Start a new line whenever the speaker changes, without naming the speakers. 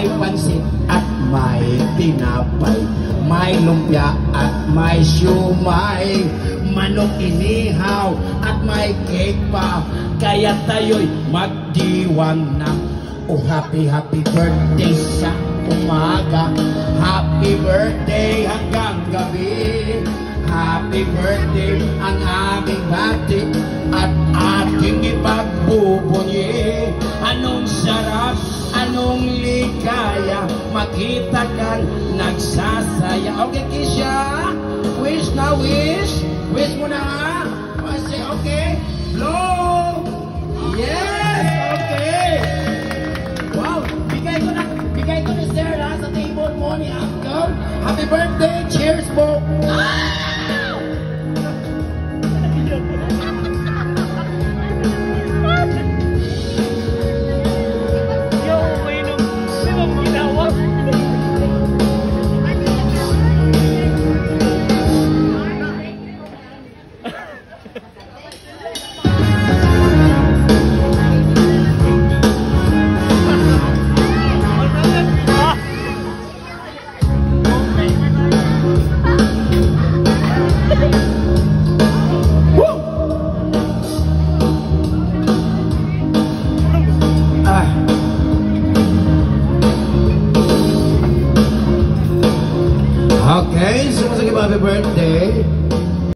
may pansit at may tinapay, may lumpia at may siumay, manok inihaw at may cake pa, kaya tayo'y magdiwang na. Oh, happy birthday sa umaga, happy birthday hanggang gabi, happy birthday ang aming bati at ating ipagbubunyi. Anong sarap, anong ligaya, makita kang nagsasaya. Okay, Kisha, wish na wish, wish mo na ha. Say okay, blow. Yes, okay. Wow, bigay ko ni Sarah sa table mo ni Uncle. Happy birthday, cheers po. Okay, so happy birthday.